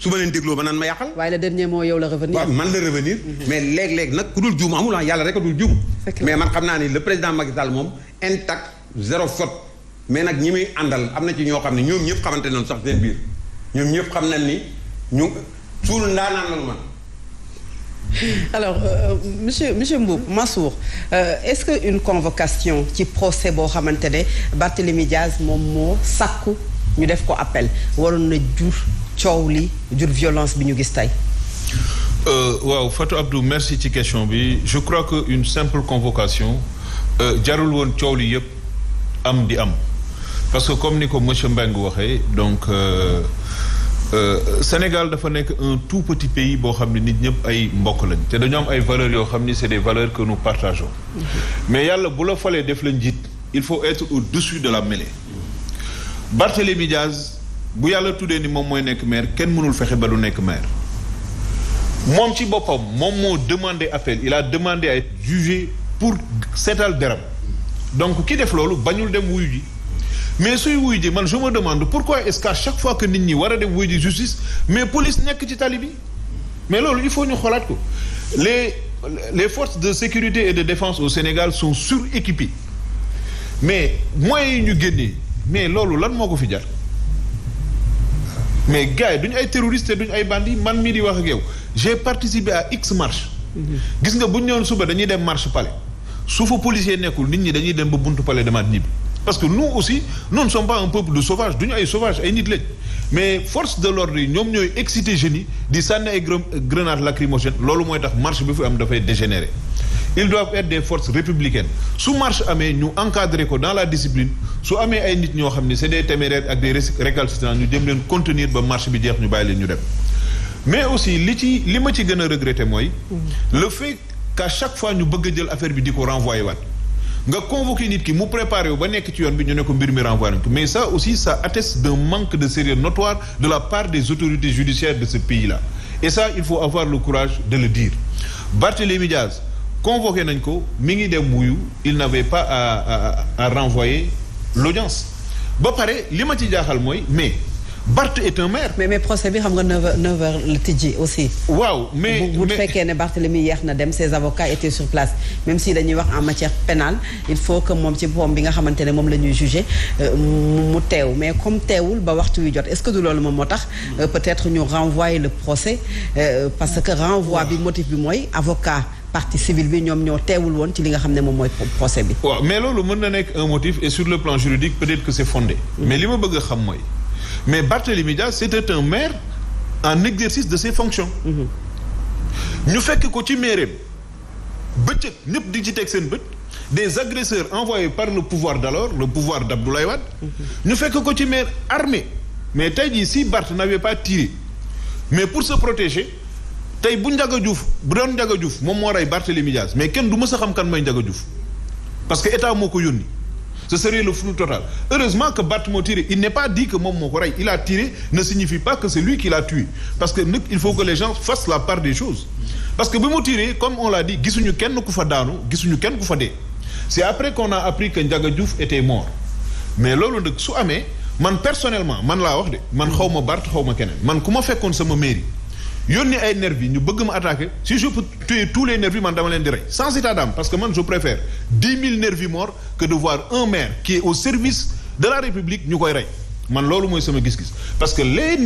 su ma leen dégloo ba naan ma yàqal. waaye le dernier mot yow la revenir. waaw man la revenir. mais léeg-léeg nag ku dul juum amul ah yàlla rek a dul juum. mais man xam naa ni le président Macky Sall moom intact zéro faute. mais nag ñi muy àndal am na ci ñoo xam ne ñoom ñëpp xamante nañu sax seen biir ñoom ñëpp xam nañ ni ñu suul ndaanaan la man. alors monsieur Mboup Mansour est-ce que une convocation ci procès boo xamante ne Barthélémy Diaz moom moo sàkku ñu def ko appel waroon na jur coow li jur violence bi ñu gis tey. waaw Fatou Abdou merci ci question bi je crois que une simple convocation jarul woon coow li yëpp am di am parce que comme ni ko monsieur Mbengue waxee donc Sénégal dafa nekk un tout petit pays boo xam ne nit ñëpp ay mbokk lañ te dañoo am ay valeurs yoo xam ni c'est des valeurs que nous partageons mais yàlla bu la falee def la njiit il faut être au-dessus de la mêlée Barthélémy Diaz bu yàlla tuddee ni moom mooy nekk maire kenn mënul fexe ba du nekk maire moom ci boppam moom moo demandé appel il a demandé à être jugé pour seetal deram donc ki def loolu bañul dem wuyu ji mais suy wuyu ji man je me demande pourquoi est-ce qu'à chaque fois que nit ñi war a dem wuyu ji justice mais police nekk ci tali bi mais loolu il faut ñu xoolaat ko les forces de sécurité et de défense au Sénégal sont suréquipées mais moyens yi ñu génnee mais loolu lan moo ko fi jar mais gars yi duñu ay terroristes duñu ay bandits man mii di wax ak yow j'ai participé à X marche gis nga bu ñu ñëwoon suba dañuy dem marche palais su fa policier nekkul nit ñi dañuy dem ba buntu palais demaat ñibbi parce que nous aussi nous ne sommes pas un peuple de sauvages duñu ay sauvages ay nit lañ mais force de l'ordre yi ñoom ñooy exciter jeunes yi di sànni ay grenades lacrymogènes loolu mooy tax marche bi fi am dafay dégénérer ils doivent être des forces républicaines su marche amee ñu encadrer ko dans la discipline su amee ay nit ñoo xam ne c'est des téméraires ak des récalcitrants ñu jëm leen contenir ba marche bi jeex ñu bàyyi leen ñu dem mais aussi li ma ci gën a regretter mooy le fait qu'à chaque fois ñu bëgg a jël affaire bi di ko renvoyer waat nga convoqué nit ki mu préparé wu ba nekk ci yoon bi ñu ne ko mbir mi renvoyé nañ ko mais ça aussi ça atteste d'un manque de sérieux notoire de la part des autorités judiciaires de ce pays-là et ça il faut avoir le courage de le dire Barthélémy Diaz convoqué nañ ko mi ngi dem wuyu il n'avait pas à renvoyer l'audience ba pare li ma ci jaaxal mooy mais Barth est un maire. mais procès bi xam nga 9h la tijji aussi. waaw mais bu fekkee ne Barthélémy yeex na dem ses avocats étaient sur place même si dañuy wax en matière pénale il faut que moom ci boppam bi nga xamante ne moom la ñuy juger mu teew mais comme teewul ba waxtu wi jot est-ce que du loolu moom moo tax peut-être ñu renvoyer le procès parce que renvoi bi motif bi mooy avocat. partie civile bi ñoom ñoo teewul woon ci li nga xam ne moom mooy procès bi. waaw mais loolu mën na nekk un motif et sur le plan juridique peut-être que c'est fondé. mais li ma bëgg a xam mooy mais Barthélémy Diaz c'était un maire en exercice de ses fonctions. ñu fekk ko ci maireem bëccëg ñëpp di ci teg seen bët des agresseurs envoyés par le pouvoir d'alors le pouvoir d'Abdoulaye Wade. ñu fekk ko ci maire armé mais tey jii si Barth n'avait pas tiré mais pour se protéger. tey bu Ndiaga Diouf bu doon Ndiaga Diouf moom moo rey Barthélémy Diaz mais kenn du mës a xam kan mooy Ndiaga Diouf parce que état moo ko yónni ce serait le flou total heureusement que Barth moo tiré il n'est pas dit que moom moo ko rey il a tiré ne signifie pas que c'est lui qui l'a tué parce que nag il faut que les gens fassent la part des choses parce que bi mu tiré comme on l'a dit gisuñu kenn ku fa daanu gisuñu kenn ku fa dee c'est après qu'on a appris que Ndiaga Diouf était mort mais loolu nag su amee man personnellement man laa wax de man xaw ma Barth xaw ma keneen man ku ma fekkoon sama mairie yónni ay nervis ñu bëgg ma attaquer si je peux tuer tous les nervis man dama leen di rey sans état d'âme parce que man je préfère 10 000 nervis morts que de voir un maire qui est au service de la République ñu koy rey man loolu mooy sama gis-gis parce que les